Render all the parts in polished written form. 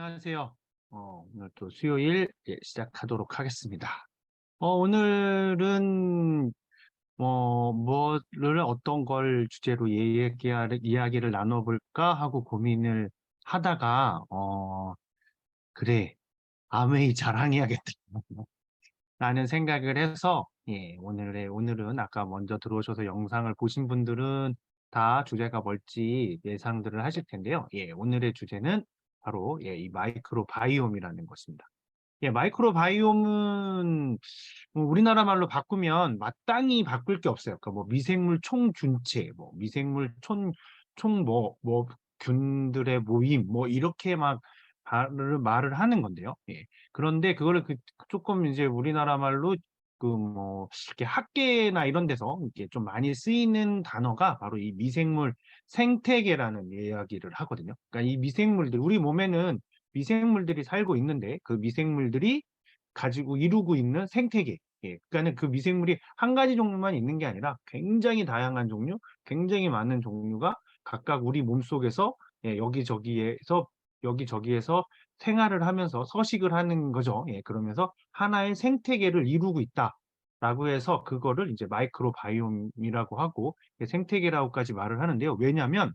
안녕하세요. 오늘 또 수요일 시작하도록 하겠습니다. 오늘은 뭐를 어떤 걸 주제로 이야기를 나눠볼까 하고 고민을 하다가 그래, 아메이 자랑해야겠다 라는 생각을 해서 오늘은 아까 먼저 들어오셔서 영상을 보신 분들은 다 주제가 뭘지 예상들을 하실 텐데요. 오늘의 주제는 바로 이 마이크로 바이옴이라는 것입니다. 마이크로 바이옴은 우리나라 말로 바꾸면 마땅히 바꿀 게 없어요. 그러니까 뭐 미생물 총균체, 뭐 미생물 총 균들의 모임, 뭐 이렇게 막 말을 하는 건데요. 그런데 그거를 조금 이제 우리나라 말로 그 뭐 이렇게 학계나 이런 데서 이렇게 좀 많이 쓰이는 단어가 바로 이 미생물 생태계라는 이야기를 하거든요. 그러니까 이 미생물들, 우리 몸에는 미생물들이 살고 있는데 그 미생물들이 가지고 이루고 있는 생태계. 그러니까는 그 미생물이 한 가지 종류만 있는 게 아니라 굉장히 다양한 종류, 굉장히 많은 종류가 각각 우리 몸속에서 여기저기에서 생활을 하면서 서식을 하는 거죠. 그러면서 하나의 생태계를 이루고 있다라고 해서 그거를 이제 마이크로바이옴이라고 하고 생태계라고까지 말을 하는데요. 왜냐하면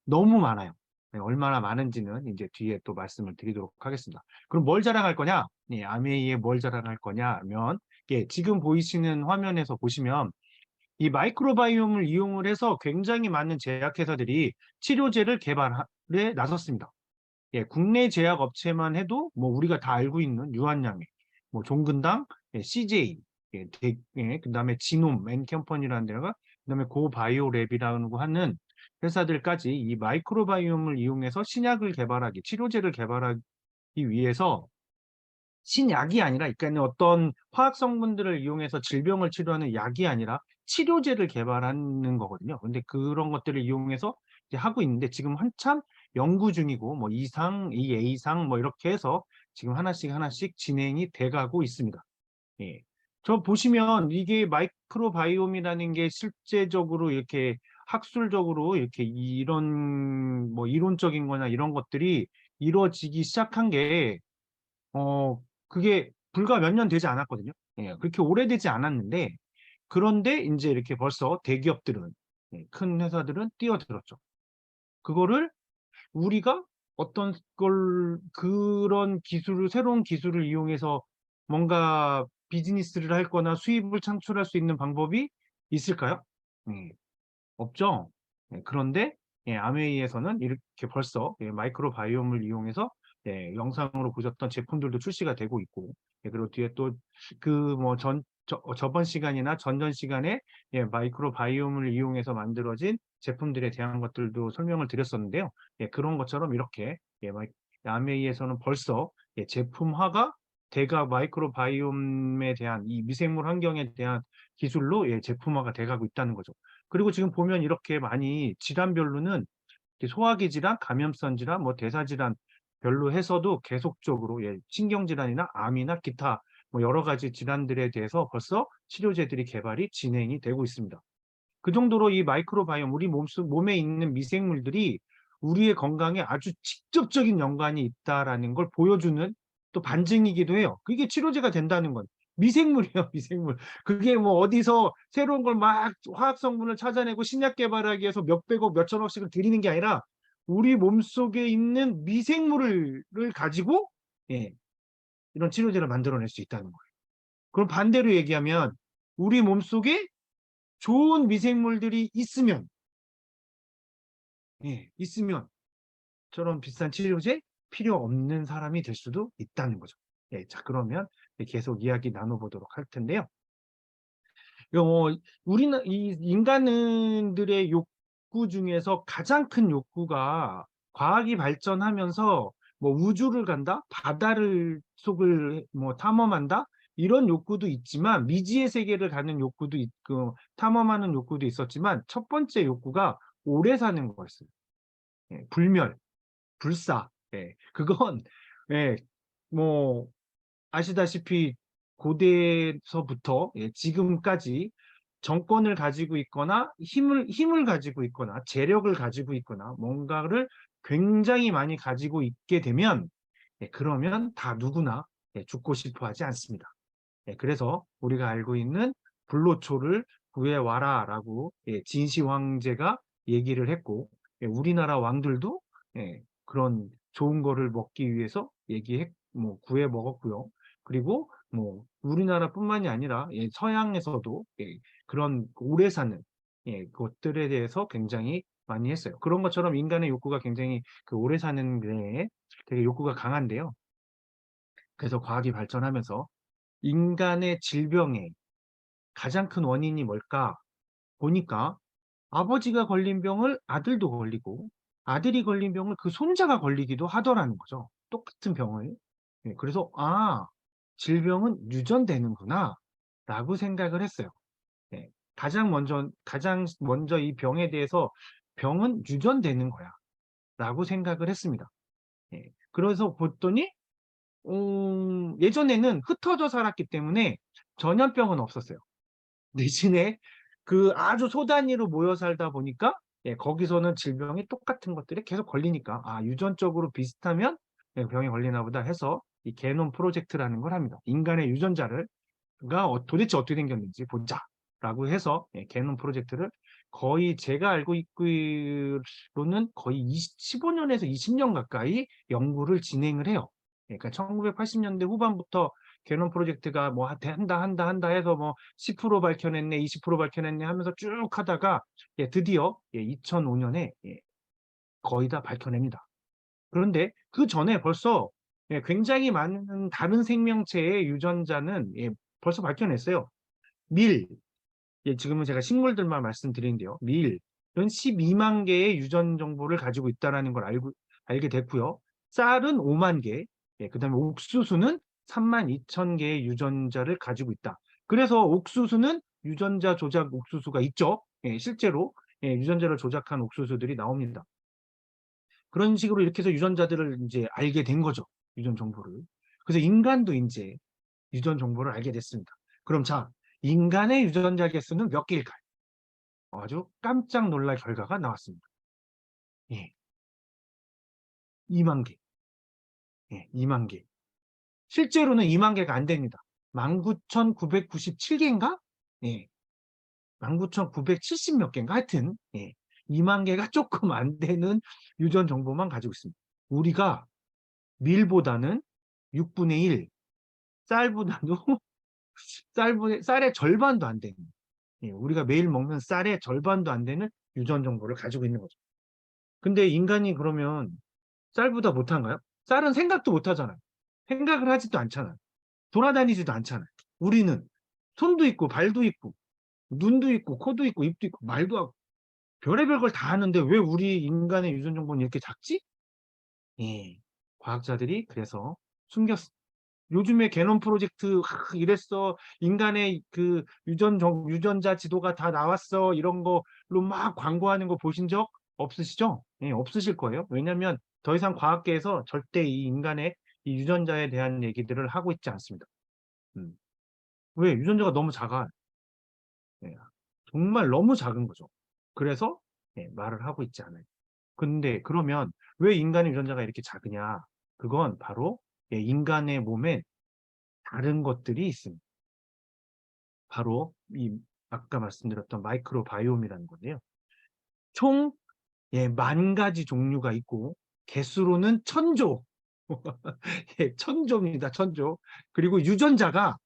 너무 많아요. 얼마나 많은지는 이제 뒤에 또 말씀을 드리도록 하겠습니다. 그럼 뭘 자랑할 거냐? 아메이에 뭘 자랑할 거냐면, 지금 보이시는 화면에서 보시면 이 마이크로바이옴을 이용을 해서 굉장히 많은 제약회사들이 치료제를 개발에 나섰습니다. 국내 제약 업체만 해도 뭐 우리가 다 알고 있는 유한양행, 뭐 종근당, CJ, 그다음에 지놈 앤컴퍼니라는 데가, 그다음에 고바이오랩이라고 하는 회사들까지 이 마이크로바이옴을 이용해서 신약을 개발하기, 치료제를 개발하기 위해서 신약이 아니라, 그러니까 어떤 화학 성분들을 이용해서 질병을 치료하는 약이 아니라 치료제를 개발하는 거거든요. 근데 그런 것들을 이용해서 이제 하고 있는데 지금 한참 연구 중이고 뭐 2상, 2A상 뭐 이렇게 해서 지금 하나씩 진행이 돼가고 있습니다. 예. 저 보시면 이게 마이크로바이옴이라는 게 실제적으로 이렇게 학술적으로 이렇게 이런 뭐 이론적인 거나 이런 것들이 이루어지기 시작한 게 그게 불과 몇 년 되지 않았거든요. 그렇게 오래되지 않았는데, 그런데 이제 이렇게 벌써 대기업들은, 큰 회사들은 뛰어들었죠. 그거를 우리가 그런 기술을, 새로운 기술을 이용해서 뭔가 비즈니스를 할 거나 수입을 창출할 수 있는 방법이 있을까요? 없죠. 그런데 아메이에서는 이렇게 벌써 마이크로바이옴을 이용해서 영상으로 보셨던 제품들도 출시가 되고 있고, 그리고 뒤에 또 그 뭐 저번 시간이나 전전 시간에 마이크로바이옴을 이용해서 만들어진 제품들에 대한 것들도 설명을 드렸었는데요. 그런 것처럼 이렇게 아메이에서는 벌써 제품화가 마이크로바이옴에 대한 이 미생물 환경에 대한 기술로 제품화가 돼가고 있다는 거죠. 그리고 지금 보면 이렇게 많이 질환별로는 소화기 질환, 감염성 질환, 뭐 대사질환 별로 해서도 계속적으로 신경질환이나 암이나 기타 뭐 여러 가지 질환들에 대해서 벌써 치료제들이 개발이 진행이 되고 있습니다. 그 정도로 이 마이크로바이옴, 우리 몸에 있는 미생물들이 우리의 건강에 아주 직접적인 연관이 있다라는 걸 보여주는 또 반증이기도 해요. 그게 치료제가 된다는 건 미생물이에요, 미생물. 그게 뭐 어디서 새로운 걸 막 화학 성분을 찾아내고 신약 개발하기 위해서 몇백억, 몇천억씩을 들이는 게 아니라 우리 몸속에 있는 미생물을 가지고 이런 치료제를 만들어낼 수 있다는 거예요. 그럼 반대로 얘기하면 우리 몸속에 좋은 미생물들이 있으면 저런 비싼 치료제 필요 없는 사람이 될 수도 있다는 거죠. 자, 그러면 계속 이야기 나눠보도록 할 텐데요. 이 인간들의 욕구 중에서 가장 큰 욕구가 과학이 발전하면서 뭐 우주를 간다, 속을 뭐 탐험한다, 이런 욕구도 있지만 미지의 세계를 가는 욕구도 있고 탐험하는 욕구도 있었지만 첫 번째 욕구가 오래 사는 거였어요. 불멸, 불사. 그건 예, 뭐 아시다시피 고대에서부터 지금까지 정권을 가지고 있거나 힘을 가지고 있거나 재력을 가지고 있거나 뭔가를 굉장히 많이 가지고 있게 되면 그러면 다 누구나 죽고 싶어 하지 않습니다. 그래서 우리가 알고 있는 불로초를 구해와라라고 진시 황제가 얘기를 했고, 우리나라 왕들도 그런 좋은 거를 먹기 위해서 뭐 구해 먹었고요. 그리고 뭐 우리나라뿐만이 아니라 서양에서도 그런 오래 사는 것들에 대해서 굉장히 많이 했어요. 그런 것처럼 인간의 욕구가 굉장히 그 오래 사는 게 되게 욕구가 강한데요. 그래서 과학이 발전하면서 인간의 질병의 가장 큰 원인이 뭘까 보니까 아버지가 걸린 병을 아들도 걸리고 아들이 걸린 병을 그 손자가 걸리기도 하더라는 거죠. 똑같은 병을. 그래서 질병은 유전되는구나 라고 생각을 했어요. 가장 먼저 이 병에 대해서 병은 유전되는 거야 라고 생각을 했습니다. 그래서 봤더니 예전에는 흩어져 살았기 때문에 전염병은 없었어요. 대신에 그 아주 소단위로 모여 살다 보니까 거기서는 질병이 똑같은 것들이 계속 걸리니까 유전적으로 비슷하면 병에 걸리나 보다 해서 이 게놈 프로젝트라는 걸 합니다. 인간의 유전자를 도대체 어떻게 생겼는지 보자라고 해서 게놈 프로젝트를 거의 제가 알고 있기로는 거의 15년에서 20년 가까이 연구를 진행을 해요. 그러니까 1980년대 후반부터 게놈 프로젝트가 뭐 한다 해서 뭐 10% 밝혀냈네, 20% 밝혀냈네 하면서 쭉 하다가 드디어 2005년에 거의 다 밝혀냅니다. 그런데 그 전에 벌써 굉장히 많은 다른 생명체의 유전자는 벌써 밝혀냈어요. 밀, 지금은 제가 식물들만 말씀드리는데요. 밀은 12만 개의 유전 정보를 가지고 있다는 걸 알게 됐고요. 쌀은 5만 개, 그다음에 옥수수는 3만 2천 개의 유전자를 가지고 있다. 그래서 옥수수는 유전자 조작 옥수수가 있죠. 실제로 유전자를 조작한 옥수수들이 나옵니다. 그런 식으로 이렇게 해서 유전자들을 이제 알게 된 거죠. 유전 정보를. 그래서 인간도 이제 유전 정보를 알게 됐습니다. 그럼 자, 인간의 유전자 개수는 몇 개일까요? 아주 깜짝 놀랄 결과가 나왔습니다. 2만 개. 2만 개. 실제로는 2만 개가 안 됩니다. 19,997개인가? 19,970 몇 개인가? 하여튼 2만 개가 조금 안 되는 유전 정보만 가지고 있습니다. 우리가 밀보다는 6분의 1, 쌀보다도 쌀의 절반도 안 되는 우리가 매일 먹는 쌀의 절반도 안 되는 유전 정보를 가지고 있는 거죠. 근데 인간이 그러면 쌀보다 못한가요? 쌀은 생각도 못 하잖아요. 생각을 하지도 않잖아요. 돌아다니지도 않잖아요. 우리는 손도 있고 발도 있고 눈도 있고 코도 있고 입도 있고 말도 하고 별의별 걸 다 하는데 왜 우리 인간의 유전 정보는 이렇게 작지? 과학자들이 그래서 숨겼어. 요즘에 게놈 프로젝트 이랬어. 인간의 그 유전자 지도가 다 나왔어. 이런 걸로 막 광고하는 거 보신 적 없으시죠? 없으실 거예요. 왜냐하면 더 이상 과학계에서 절대 이 인간의 이 유전자에 대한 얘기들을 하고 있지 않습니다. 음. 왜? 유전자가 너무 작아. 정말 너무 작은 거죠. 그래서 말을 하고 있지 않아요. 근데 그러면 왜 인간의 유전자가 이렇게 작으냐? 그건 바로 인간의 몸에 다른 것들이 있습니다. 바로 이 아까 말씀드렸던 마이크로바이옴이라는 건데요. 총 10,000가지 종류가 있고 개수로는 1,000조. 천조입니다. 천조. 그리고 유전자가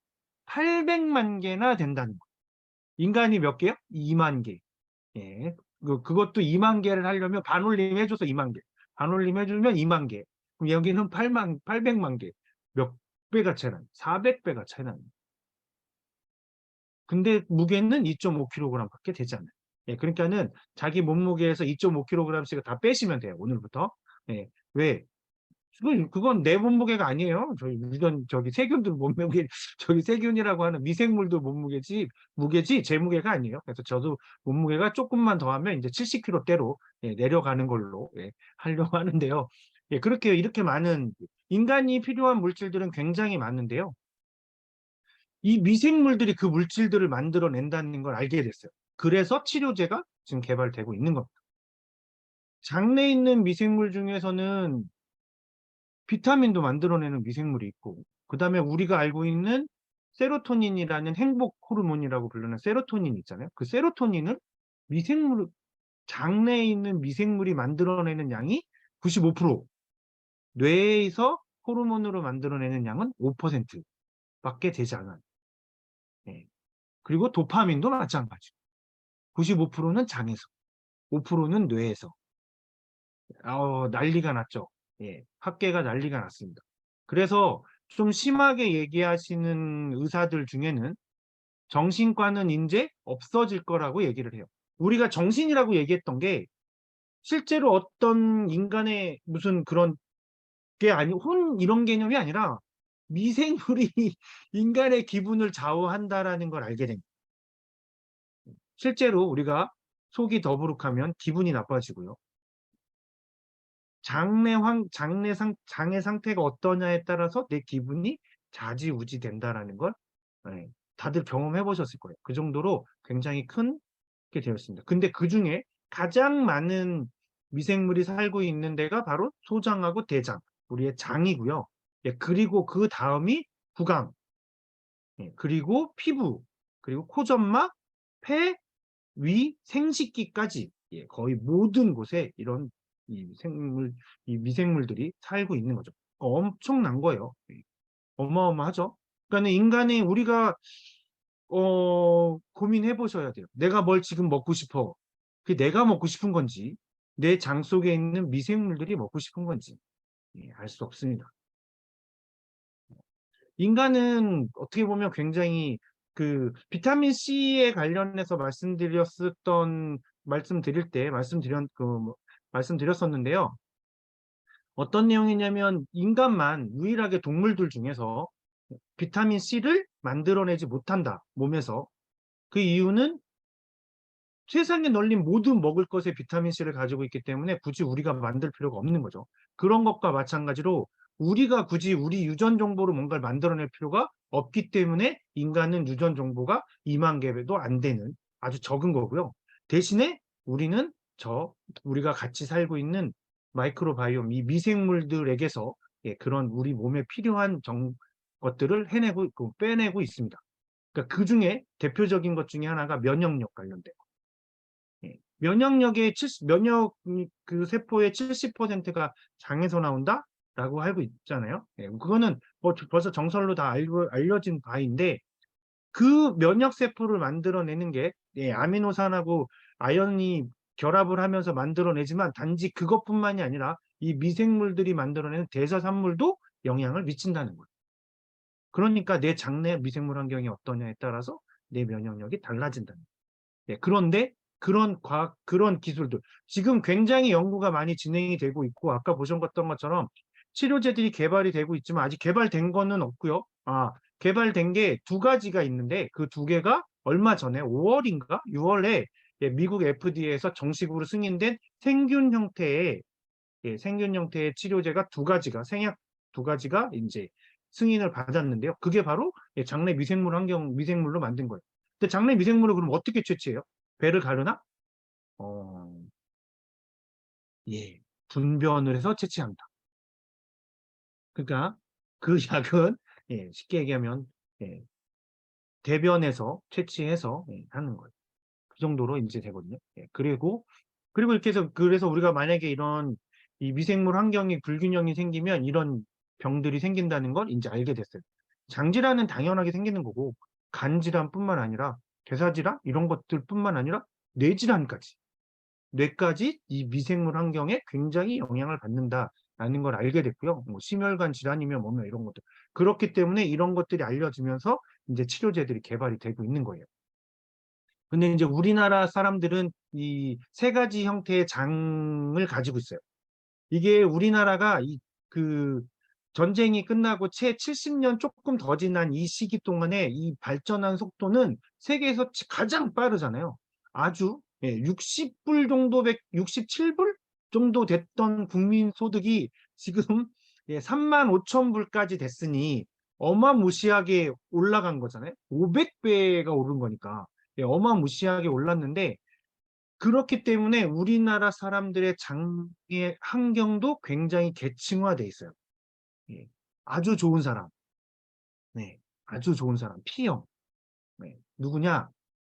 800만 개나 된다는 거예요. 인간이 몇 개요? 2만 개. 그것도 2만 개를 하려면 반올림 해줘서 2만 개. 반올림 해주면 2만 개. 그럼 여기는 800만 개. 몇 배가 차이 나요? 400배가 차이 납니다. 근데 무게는 2.5kg밖에 되지 않아요. 그러니까는 자기 몸무게에서 2.5kg씩을 다 빼시면 돼요. 오늘부터. 왜? 그건 내 몸무게가 아니에요. 저기 세균들 몸무게, 저기 세균이라고 하는 미생물도 무게지 제 무게가 아니에요. 그래서 저도 몸무게가 조금만 더하면 이제 70kg대로 내려가는 걸로 하려고 하는데요. 그렇게 이렇게 많은 인간이 필요한 물질들은 굉장히 많은데요. 이 미생물들이 그 물질들을 만들어낸다는 걸 알게 됐어요. 그래서 치료제가 지금 개발되고 있는 겁니다. 장내에 있는 미생물 중에서는 비타민도 만들어내는 미생물이 있고, 그 다음에 우리가 알고 있는 세로토닌이라는 행복 호르몬이라고 부르는 세로토닌 있잖아요. 그 세로토닌은 미생물, 장내에 있는 미생물이 만들어내는 양이 95%, 뇌에서 호르몬으로 만들어내는 양은 5%밖에 되지 않아요. 예. 그리고 도파민도 마찬가지. 95%는 장에서, 5%는 뇌에서. 난리가 났죠. 예, 학계가 난리가 났습니다. 그래서 좀 심하게 얘기하시는 의사들 중에는 정신과는 이제 없어질 거라고 얘기를 해요. 우리가 정신이라고 얘기했던 게 실제로 어떤 인간의 무슨 그런 게 아니, 이런 개념이 아니라 미생물이 인간의 기분을 좌우한다라는 걸 알게 됩니다. 실제로 우리가 속이 더부룩하면 기분이 나빠지고요. 장의 상태가 어떠냐에 따라서 내 기분이 좌지우지 된다라는 걸 예, 다들 경험해 보셨을 거예요. 그 정도로 굉장히 큰 게 되어 있습니다. 근데 그 중에 가장 많은 미생물이 살고 있는 데가 바로 소장하고 대장, 우리의 장이고요. 예, 그리고 그 다음이 구강, 예, 그리고 피부, 그리고 코점막, 폐, 위, 생식기까지 예, 거의 모든 곳에 이런 이 미생물들이 살고 있는 거죠. 엄청난 거예요. 예, 어마어마하죠. 그러니까 인간이 우리가 고민해 보셔야 돼요. 내가 뭘 지금 먹고 싶어. 그게 내가 먹고 싶은 건지, 내 장 속에 있는 미생물들이 먹고 싶은 건지, 예, 알 수 없습니다. 인간은 어떻게 보면 굉장히 그 비타민 C에 관련해서 말씀드릴 때 말씀드렸었는데요. 어떤 내용이냐면 인간만 유일하게 동물들 중에서 비타민 C를 만들어내지 못한다, 몸에서. 그 이유는 세상에 널린 모든 먹을 것에 비타민 C를 가지고 있기 때문에 굳이 우리가 만들 필요가 없는 거죠. 그런 것과 마찬가지로 우리가 굳이 우리 유전 정보로 뭔가를 만들어낼 필요가 없기 때문에 인간은 유전 정보가 2만 개도 안 되는 아주 적은 거고요. 대신에 우리는 우리가 같이 살고 있는 마이크로바이옴, 이 미생물들에게서 예, 그런 우리 몸에 필요한 것들을 빼내고 있습니다. 그러니까 그 중에 대표적인 것 중에 하나가 면역력 관련된 거. 예. 면역 그 세포의 70%가 장에서 나온다라고 알고 있잖아요. 예. 그거는 뭐 벌써 정설로 다 알려진 바인데 그 면역 세포를 만들어내는 게 예, 아미노산하고 아연이 결합을 하면서 만들어내지만 단지 그것뿐만이 아니라 이 미생물들이 만들어내는 대사산물도 영향을 미친다는 거예요. 그러니까 내 장내 미생물 환경이 어떠냐에 따라서 내 면역력이 달라진다는 거예요. 예, 그런데 그런 기술들, 지금 굉장히 연구가 많이 진행이 되고 있고, 아까 보셨던 것처럼 치료제들이 개발이 되고 있지만 아직 개발된 거는 없고요. 개발된 게 두 가지가 있는데 그 두 개가 얼마 전에 5월인가? 6월에 예, 미국 FDA에서 정식으로 승인된 생균 형태의 치료제가 생약 두 가지가 이제 승인을 받았는데요. 그게 바로 예, 장내 미생물로 만든 거예요. 근데 장내 미생물을 그럼 어떻게 채취해요? 배를 가르나? 어, 예, 분변을 해서 채취합니다. 그러니까 그 약은 예, 쉽게 얘기하면 예, 대변에서 채취해서 예, 하는 거예요. 그 정도로 이제 되거든요. 예, 그리고 이렇게 해서 그래서 우리가 만약에 이런 이 미생물 환경이 불균형이 생기면 이런 병들이 생긴다는 걸 이제 알게 됐어요. 장질환은 당연하게 생기는 거고 간질환뿐만 아니라 대사질환 이런 것들뿐만 아니라 뇌질환까지 뇌까지 이 미생물 환경에 굉장히 영향을 받는다라는 걸 알게 됐고요. 뭐 심혈관 질환이며 뭐며 이런 것들. 그렇기 때문에 이런 것들이 알려지면서 이제 치료제들이 개발이 되고 있는 거예요. 근데 이제 우리나라 사람들은 이 세 가지 형태의 장을 가지고 있어요. 이게 우리나라가 그 전쟁이 끝나고 채 70년 조금 더 지난 이 시기 동안에 이 발전한 속도는 세계에서 가장 빠르잖아요. 아주 예, 67불 정도 됐던 국민 소득이 지금 예, 3만 5천 불까지 됐으니 어마무시하게 올라간 거잖아요. 500배가 오른 거니까. 예, 어마무시하게 올랐는데 그렇기 때문에 우리나라 사람들의 장의 환경도 굉장히 계층화돼 있어요. 예. 아주 좋은 사람. 네. 아주 좋은 사람. P형. 네. 누구냐?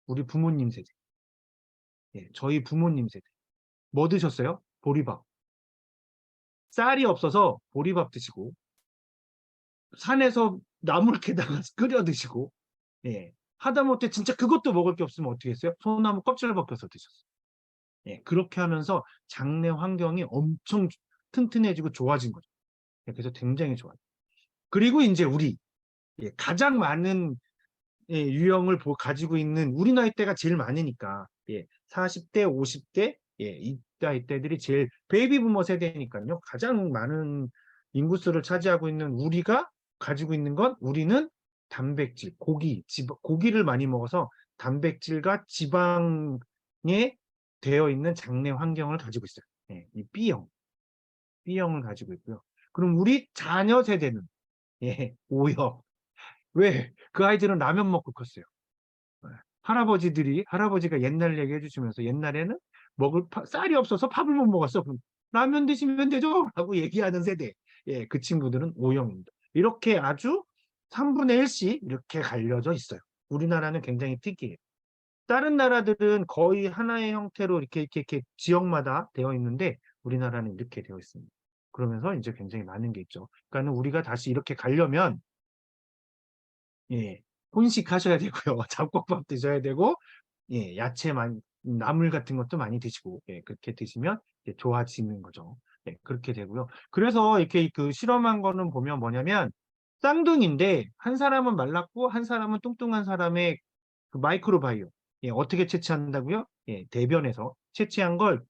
우리 부모님 세대. 예. 저희 부모님 세대. 뭐 드셨어요? 보리밥. 쌀이 없어서 보리밥 드시고, 산에서 나물 캐다가 끓여 드시고, 예. 하다못해 진짜 그것도 먹을 게 없으면 어떻게 했어요? 소나무 껍질 벗겨서 드셨어요. 예. 그렇게 하면서 장내 환경이 엄청 튼튼해지고 좋아진 거죠. 예. 그래서 굉장히 좋아요. 그리고 이제 우리, 예. 가장 많은 예, 유형을 가지고 있는 우리 나이대가 제일 많으니까, 예. 40대, 50대, 예. 이때들이 제일 베이비 부머 세대니까요. 가장 많은 인구수를 차지하고 있는 우리가 가지고 있는 건, 우리는 단백질, 고기를 많이 먹어서 단백질과 지방에 되어 있는 장내 환경을 가지고 있어요. 예, 이 B형을 가지고 있고요. 그럼 우리 자녀 세대는, 예, O형. 왜? 그 아이들은 라면 먹고 컸어요. 예. 할아버지가 옛날 얘기 해주시면서, 옛날에는 쌀이 없어서 밥을 못 먹었어. 그럼 라면 드시면 되죠? 라고 얘기하는 세대. 예, 그 친구들은 O형입니다. 이렇게 아주 3분의 1씩 이렇게 갈려져 있어요. 우리나라는 굉장히 특이해요. 다른 나라들은 거의 하나의 형태로 이렇게 지역마다 되어 있는데, 우리나라는 이렇게 되어 있습니다. 그러면서 이제 굉장히 많은 게 있죠. 그러니까 우리가 다시 이렇게 가려면, 예, 혼식하셔야 되고요. 잡곡밥 드셔야 되고, 예, 나물 같은 것도 많이 드시고, 예, 그렇게 드시면 이제 좋아지는 거죠. 예, 그렇게 되고요. 그래서 이렇게 그 실험한 거는 보면 뭐냐면, 쌍둥이인데 한 사람은 말랐고 한 사람은 뚱뚱한 사람의 그 마이크로바이옴, 예, 어떻게 채취한다고요? 예, 대변에서 채취한 걸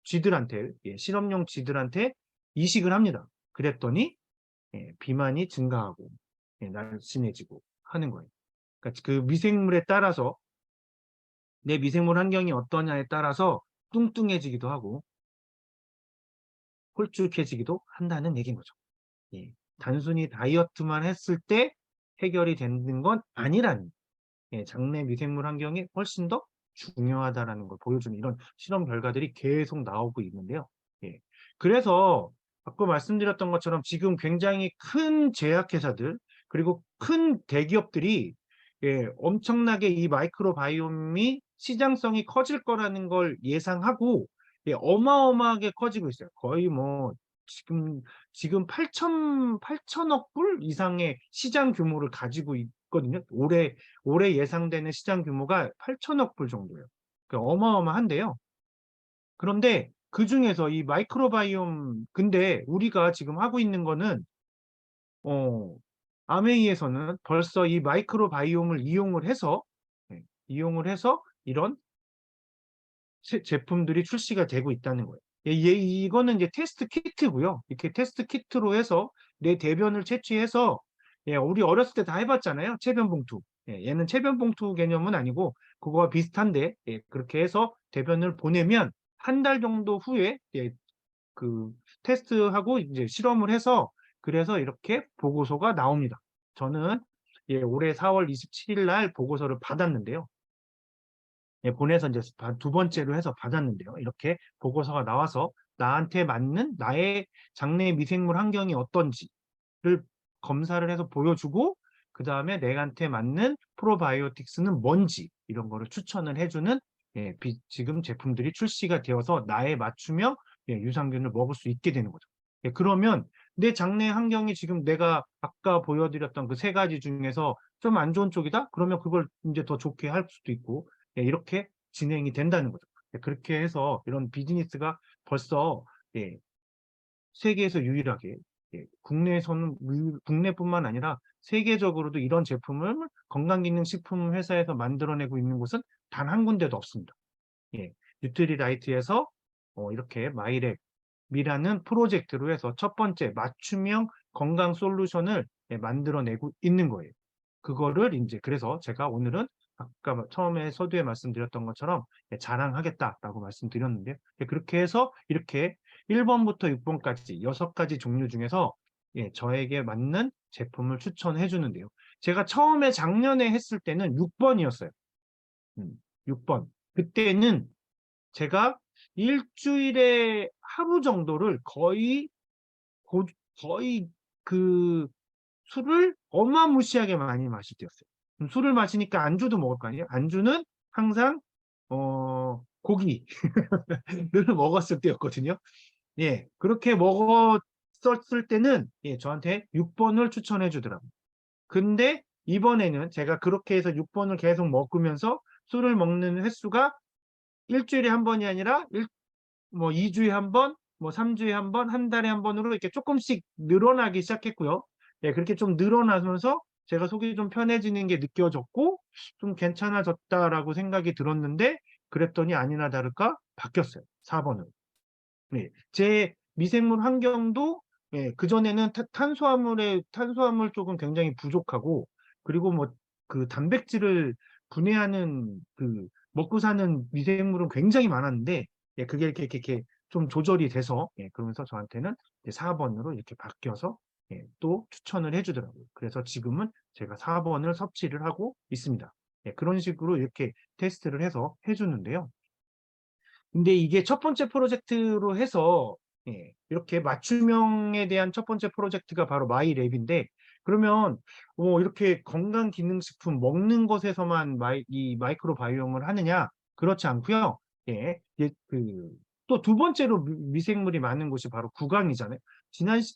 쥐들한테, 예, 실험용 쥐들한테 이식을 합니다. 그랬더니, 예, 비만이 증가하고, 예, 날씬해지고 하는 거예요. 그러니까 그 미생물에 따라서, 내 미생물 환경이 어떠냐에 따라서 뚱뚱해지기도 하고 홀쭉해지기도 한다는 얘기인 거죠. 예. 단순히 다이어트만 했을 때 해결이 되는 건 아니라는, 예, 장내 미생물 환경이 훨씬 더 중요하다라는 걸 보여주는 이런 실험 결과들이 계속 나오고 있는데요. 예. 그래서 아까 말씀드렸던 것처럼 지금 굉장히 큰 제약회사들, 그리고 큰 대기업들이, 예, 엄청나게 이 마이크로바이옴이 시장성이 커질 거라는 걸 예상하고, 예, 어마어마하게 커지고 있어요. 거의 뭐 지금 8천억 불 이상의 시장 규모를 가지고 있거든요. 올해 예상되는 시장 규모가 8천억 불 정도예요. 그러니까 어마어마한데요. 그런데 그 중에서 이 마이크로바이옴, 근데 우리가 지금 하고 있는 거는, 어, 아메이에서는 벌써 이 마이크로바이옴을 이용을 해서 이런 제품들이 출시가 되고 있다는 거예요. 이거는 이제 테스트 키트고요. 이렇게 테스트 키트로 해서 내 대변을 채취해서, 예, 우리 어렸을 때 다 해봤잖아요. 체변 봉투. 예, 얘는 체변 봉투 개념은 아니고 그거와 비슷한데, 예, 그렇게 해서 대변을 보내면 한 달 정도 후에, 예, 그 테스트하고 이제 실험을 해서, 그래서 이렇게 보고서가 나옵니다. 저는, 예, 올해 4월 27일 날 보고서를 받았는데요. 예, 보내서 이제 두 번째로 해서 받았는데요. 이렇게 보고서가 나와서 나한테 맞는 나의 장내 미생물 환경이 어떤지를 검사를 해서 보여주고, 그 다음에 내한테 맞는 프로바이오틱스는 뭔지 이런 거를 추천을 해주는, 예, 지금 제품들이 출시가 되어서 나에 맞추며, 예, 유산균을 먹을 수 있게 되는 거죠. 예, 그러면 내 장내 환경이 지금 내가 아까 보여드렸던 그 세 가지 중에서 좀 안 좋은 쪽이다? 그러면 그걸 이제 더 좋게 할 수도 있고, 예, 이렇게 진행이 된다는 거죠. 예, 그렇게 해서 이런 비즈니스가 벌써, 예, 세계에서 유일하게, 예, 국내뿐만 아니라 세계적으로도 이런 제품을 건강기능식품 회사에서 만들어내고 있는 곳은 단 한 군데도 없습니다. 예, 뉴트리라이트에서 이렇게 마이랩이라는 프로젝트로 해서 첫 번째 맞춤형 건강 솔루션을, 예, 만들어내고 있는 거예요. 그거를 이제 그래서 제가 오늘은 아까 처음에 서두에 말씀드렸던 것처럼, 예, 자랑하겠다라고 말씀드렸는데요. 예, 그렇게 해서 이렇게 1번부터 6번까지 6가지 종류 중에서, 예, 저에게 맞는 제품을 추천해 주는데요. 제가 처음에 작년에 했을 때는 6번이었어요. 6번. 그때는 제가 일주일에 하루 정도를 거의 그 술을 어마무시하게 많이 마실 때였어요. 술을 마시니까 안주도 먹을 거 아니에요. 안주는 항상 고기를 먹었을 때였거든요. 예, 그렇게 먹었을 때는 예, 저한테 6번을 추천해 주더라고요. 근데 이번에는 제가 그렇게 해서 6번을 계속 먹으면서 술을 먹는 횟수가 일주일에 한 번이 아니라 2주에 한 번, 3주에 한 번, 한 달에 한 번으로 이렇게 조금씩 늘어나기 시작했고요. 예, 그렇게 좀 늘어나면서 제가 속이 좀 편해지는 게 느껴졌고, 좀 괜찮아졌다라고 생각이 들었는데, 그랬더니 아니나 다를까 바뀌었어요. 4번으로. 네. 제 미생물 환경도 예, 그전에는 탄수화물 쪽은 굉장히 부족하고, 그리고 그 단백질을 분해하는 먹고 사는 미생물은 굉장히 많았는데, 예, 그게 이렇게 좀 조절이 돼서, 예, 그러면서 저한테는 이제 4번으로 이렇게 바뀌어서, 예, 또 추천을 해주더라고요. 그래서 지금은 제가 4번을 섭취를 하고 있습니다. 예, 그런 식으로 이렇게 테스트를 해서 해주는데요. 근데 이게 첫 번째 프로젝트로 해서 예, 이렇게 맞춤형에 대한 첫 번째 프로젝트가 바로 마이랩인데 그러면 이렇게 건강기능식품 먹는 것에서만 이 마이크로바이옴을 하느냐? 그렇지 않고요. 예, 또 두 번째로 미생물이 많은 곳이 바로 구강이잖아요.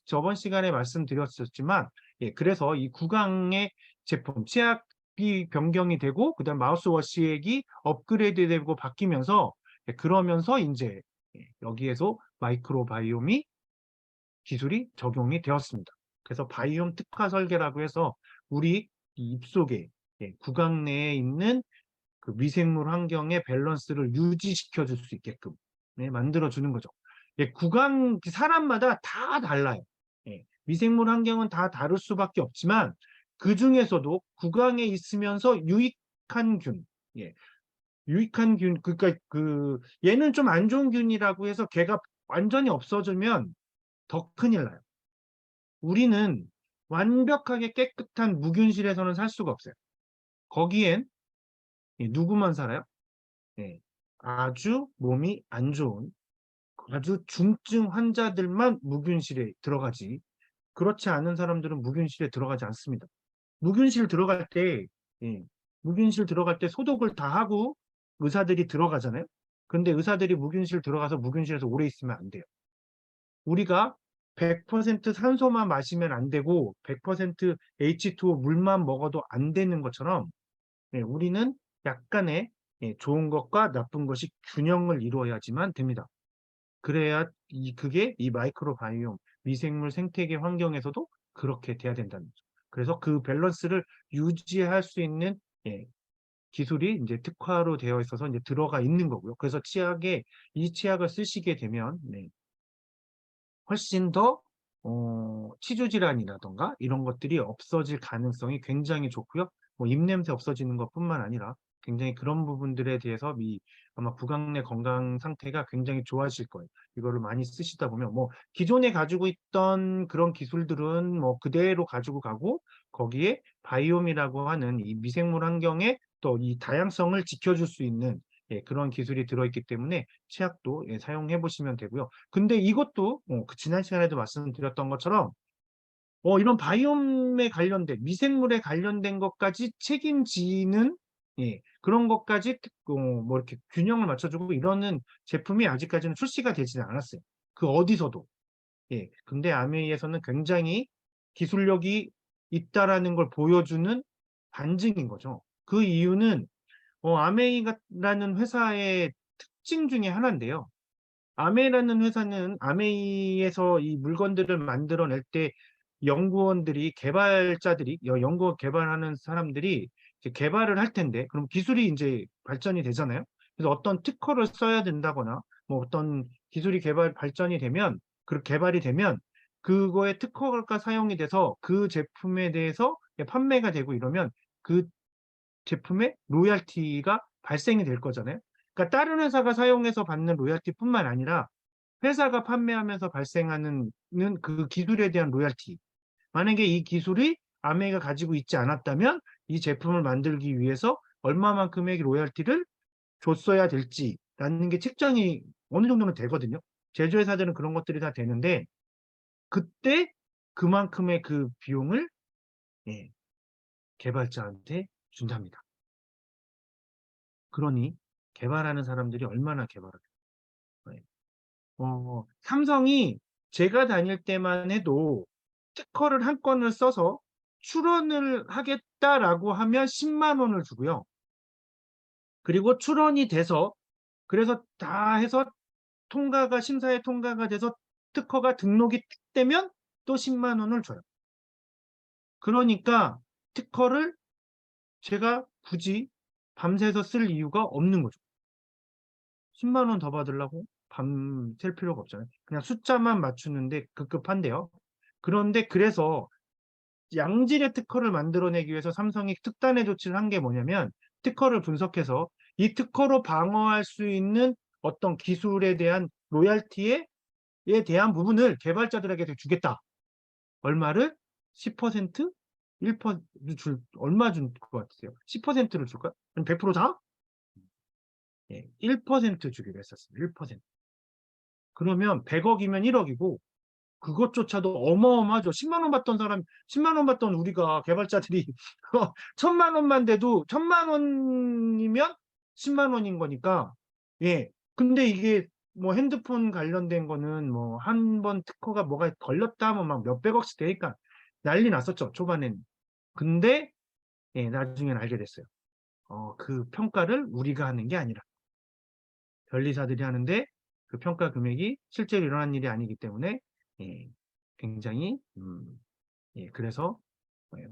저번 시간에 말씀드렸었지만 예, 그래서 이 구강의 제품 치약이 변경이 되고 그다음 마우스워시액이 업그레이드되고 바뀌면서 예, 그러면서 이제 여기에서 마이크로바이옴이 기술이 적용이 되었습니다. 그래서 바이옴 특화 설계라고 해서 우리 이 입속에 구강 내에 있는 그 미생물 환경의 밸런스를 유지시켜 줄 수 있게끔 만들어 주는 거죠. 구강 사람마다 다 달라요. 미생물 환경은 다 다를 수밖에 없지만 그 중에서도 구강에 있으면서 유익한 균, 유익한 균, 그러니까 얘는 좀 안 좋은 균이라고 해서 걔가 완전히 없어지면 더 큰일 나요. 우리는 완벽하게 깨끗한 무균실에서는 살 수가 없어요. 거기엔 누구만 살아요? 예, 아주 몸이 안 좋은 아주 중증 환자들만 무균실에 들어가지 그렇지 않은 사람들은 무균실에 들어가지 않습니다. 무균실 들어갈 때 예, 무균실 들어갈 때 소독을 다 하고 의사들이 들어가잖아요. 근데 의사들이 무균실 들어가서 무균실에서 오래 있으면 안 돼요. 우리가 100% 산소만 마시면 안 되고 100% H2O 물만 먹어도 안 되는 것처럼 우리는 약간의 좋은 것과 나쁜 것이 균형을 이루어야지만 됩니다. 그래야 그게 이 마이크로바이옴 미생물 생태계 환경에서도 그렇게 돼야 된다는 거죠. 그래서 그 밸런스를 유지할 수 있는 기술이 이제 특화로 되어 있어서 이제 들어가 있는 거고요. 그래서 이 치약을 쓰시게 되면 훨씬 더 치주 질환이라던가 이런 것들이 없어질 가능성이 굉장히 좋고요. 입냄새 없어지는 것뿐만 아니라 굉장히 그런 부분들에 대해서 아마 구강 내 건강 상태가 굉장히 좋아질 거예요. 이거를 많이 쓰시다 보면 기존에 가지고 있던 그런 기술들은 그대로 가지고 가고 거기에 바이옴이라고 하는 이 미생물 환경의 또 이 다양성을 지켜줄 수 있는 그런 기술이 들어있기 때문에 치약도 사용해 보시면 되고요. 근데 이것도 지난 시간에도 말씀드렸던 것처럼 이런 바이옴에 관련된 미생물에 관련된 것까지 책임지는 그런 것까지 이렇게 균형을 맞춰주고 이러는 제품이 아직까지는 출시가 되지는 않았어요. 그 어디서도. 근데 아메이에서는 굉장히 기술력이 있다라는 걸 보여주는 반증인 거죠. 그 이유는 아메이라는 회사의 특징 중에 하나인데요. 아메이라는 회사는 아메이에서 이 물건들을 만들어낼 때 연구원 개발하는 사람들이 이제 개발을 할 텐데, 그럼 기술이 이제 발전이 되잖아요. 그래서 어떤 특허를 써야 된다거나, 어떤 기술이 발전이 되면, 개발이 되면, 그거에 특허가 사용이 돼서 그 제품에 대해서 판매가 되고 이러면 그 제품의 로열티가 발생이 될 거잖아요. 그러니까 다른 회사가 사용해서 받는 로열티뿐만 아니라 회사가 판매하면서 발생하는 그 기술에 대한 로열티. 만약에 이 기술이 아메이가 가지고 있지 않았다면 이 제품을 만들기 위해서 얼마만큼의 로열티를 줬어야 될지라는 게 책정이 어느 정도는 되거든요. 제조회사들은 그런 것들이 다 되는데 그때 그만큼의 그 비용을 예, 개발자한테 준답니다. 그러니 개발하는 사람들이 얼마나 개발할까요? 예. 삼성이 제가 다닐 때만 해도 특허를 한 건을 써서 출원을 하겠다라고 하면 10만 원을 주고요. 그리고 출원이 돼서 그래서 다 해서 심사에 통과가 돼서 특허가 등록이 되면 또 10만 원을 줘요. 그러니까 특허를 제가 굳이 밤새서 쓸 이유가 없는 거죠. 10만 원 더 받으려고 밤샐 필요가 없잖아요. 그냥 숫자만 맞추는데 급급한데요. 그런데 그래서 양질의 특허를 만들어내기 위해서 삼성이 특단의 조치를 한 게 뭐냐면 특허를 분석해서 이 특허로 방어할 수 있는 어떤 기술에 대한 로얄티에 대한 부분을 개발자들에게 주겠다. 얼마를? 10%? 1% 얼마 줄 것 같으세요? 10%를 줄까요? 100% 다? 예, 1% 주기로 했었어요. 1%. 그러면 100억이면 1억이고 그것조차도 어마어마하죠. 10만 원 받던 사람, 10만 원 받던 우리가 개발자들이 1000만 원만 돼도 1000만 원이면 10만 원인 거니까. 예. 근데 이게 뭐 핸드폰 관련된 거는 뭐 한 번 특허가 뭐가 걸렸다 하면 막 몇백억씩 되니까 난리 났었죠. 초반에는. 근데 예, 나중엔 알게 됐어요. 그 평가를 우리가 하는 게 아니라 변리사들이 하는데 그 평가 금액이 실제로 일어난 일이 아니기 때문에 예, 굉장히 예, 그래서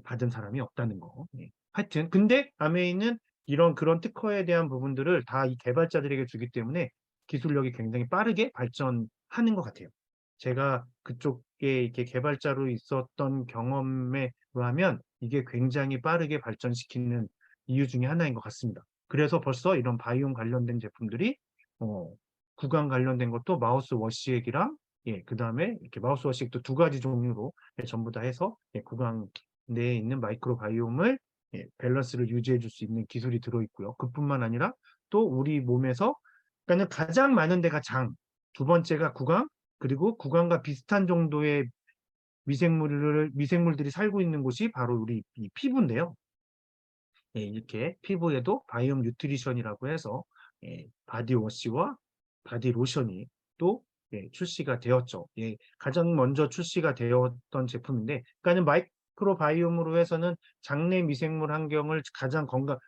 받은 사람이 없다는 거. 예. 하여튼 근데 아메이는 이런 그런 특허에 대한 부분들을 다 이 개발자들에게 주기 때문에 기술력이 굉장히 빠르게 발전하는 것 같아요. 제가 그쪽에 이렇게 개발자로 있었던 경험에 의하면 이게 굉장히 빠르게 발전시키는 이유 중에 하나인 것 같습니다. 그래서 벌써 이런 바이옴 관련된 제품들이 어, 구강 관련된 것도 마우스 워시액이랑 예, 그 다음에 이렇게 마우스 워시액도 두 가지 종류로 예, 전부 다 해서 예, 구강 내에 있는 마이크로바이옴을 예, 밸런스를 유지해 줄 수 있는 기술이 들어있고요. 그뿐만 아니라 또 우리 몸에서 그러니까 가장 많은 데가 장, 두 번째가 구강, 그리고 구강과 비슷한 정도의 미생물들이 살고 있는 곳이 바로 우리 이 피부인데요. 예, 이렇게 피부에도 바이옴 뉴트리션이라고 해서 예, 바디워시와 바디로션이 또 예, 출시가 되었죠. 예, 가장 먼저 출시가 되었던 제품인데, 그러니까는 마이크로바이옴으로 해서는 장내 미생물 환경을 가장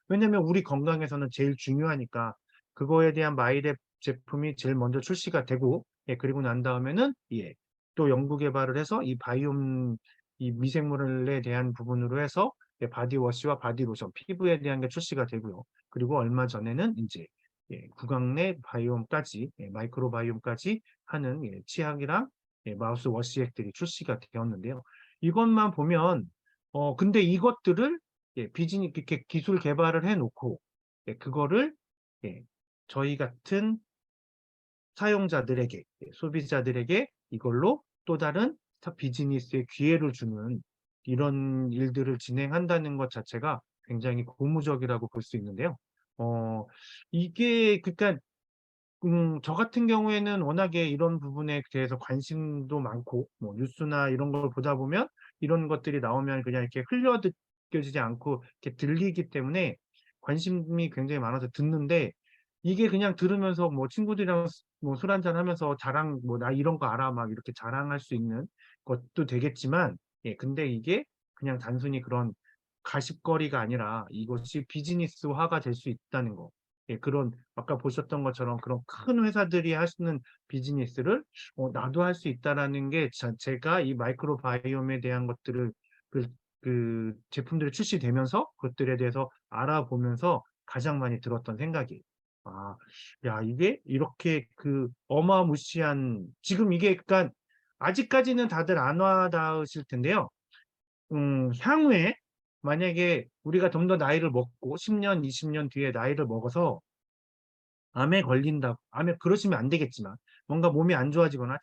왜냐면 우리 건강에서는 제일 중요하니까 그거에 대한 마이랩 제품이 제일 먼저 출시가 되고, 예, 그리고 난 다음에는 예, 또 연구 개발을 해서 이 바이옴 이 미생물에 대한 부분으로 해서 예, 바디워시와 바디로션, 피부에 대한 게 출시가 되고요. 그리고 얼마 전에는 이제 예, 구강 내 바이옴까지, 예, 마이크로바이옴까지 하는 예, 치약이랑 예, 마우스 워시액들이 출시가 되었는데요. 이것만 보면, 근데 이것들을 예, 이렇게 기술 개발을 해놓고 예, 그거를 예, 저희 같은 사용자들에게, 예, 소비자들에게 이걸로 또 다른 비즈니스의 기회를 주는 이런 일들을 진행한다는 것 자체가 굉장히 고무적이라고 볼 수 있는데요. 이게, 그러니까, 저 같은 경우에는 워낙에 이런 부분에 대해서 관심도 많고, 뭐, 뉴스나 이런 걸 보다 보면 이런 것들이 나오면 그냥 이렇게 흘려듣겨지지 않고 이렇게 들리기 때문에 관심이 굉장히 많아서 듣는데, 이게 그냥 들으면서 뭐 친구들이랑 뭐 술 한잔 하면서 뭐 나 이런 거 알아 막 이렇게 자랑할 수 있는 것도 되겠지만, 예, 근데 이게 그냥 단순히 그런 가십거리가 아니라 이것이 비즈니스화가 될 수 있다는 거. 예, 그런 아까 보셨던 것처럼 그런 큰 회사들이 하시는 비즈니스를 나도 할 수 있다라는 게 제가 이 마이크로바이옴에 대한 것들을 그, 그 제품들이 출시되면서 그것들에 대해서 알아보면서 가장 많이 들었던 생각이에요. 아, 야, 이게 이렇게 그 어마무시한 지금 이게 그러니까 아직까지는 다들 안 와닿으실 텐데요. 향후에 만약에 우리가 좀 더 나이를 먹고 10년, 20년 뒤에 나이를 먹어서 암에 그러시면 안 되겠지만 뭔가 몸이 안 좋아지거나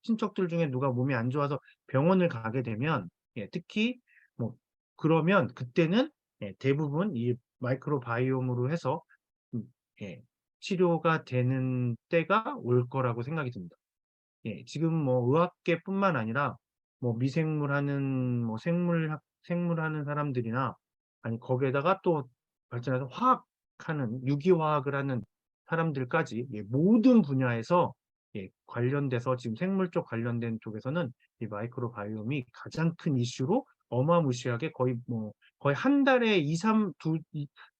친척들 중에 누가 몸이 안 좋아서 병원을 가게 되면 예, 특히 뭐 그러면 그때는 예, 대부분 이 마이크로바이옴으로 해서 음, 예, 치료가 되는 때가 올 거라고 생각이 듭니다. 예, 지금 뭐 의학계뿐만 아니라 뭐 미생물하는 뭐 생물하는 사람들이나 아니 거기에다가 또 발전해서 화학하는 유기화학을 하는 사람들까지 예 모든 분야에서 예 관련돼서 지금 생물 쪽 관련된 쪽에서는 이 마이크로바이옴이 가장 큰 이슈로 어마무시하게 거의 한 달에 2-3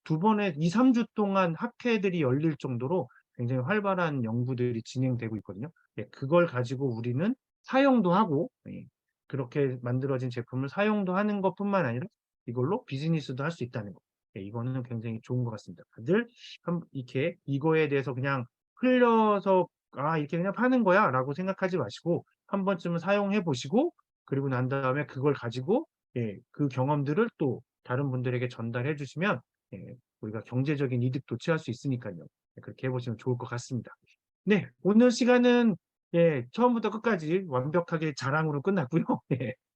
두 번에 2-3주 동안 학회들이 열릴 정도로 굉장히 활발한 연구들이 진행되고 있거든요. 예 그걸 가지고 우리는 사용도 하고 예 그렇게 만들어진 제품을 사용도 하는 것뿐만 아니라 이걸로 비즈니스도 할 수 있다는 거. 예 이거는 굉장히 좋은 것 같습니다. 다들 이렇게 이거에 대해서 그냥 흘려서 '아 이렇게 그냥 파는 거야.'라고 생각하지 마시고 한 번쯤은 사용해 보시고 그리고 난 다음에 그걸 가지고 예 그 경험들을 또 다른 분들에게 전달해 주시면 예 우리가 경제적인 이득도 취할 수 있으니깐요. 예 그렇게 해 보시면 좋을 것 같습니다. 네. 오늘 시간은 예 처음부터 끝까지 완벽하게 자랑으로 끝났고요. 예.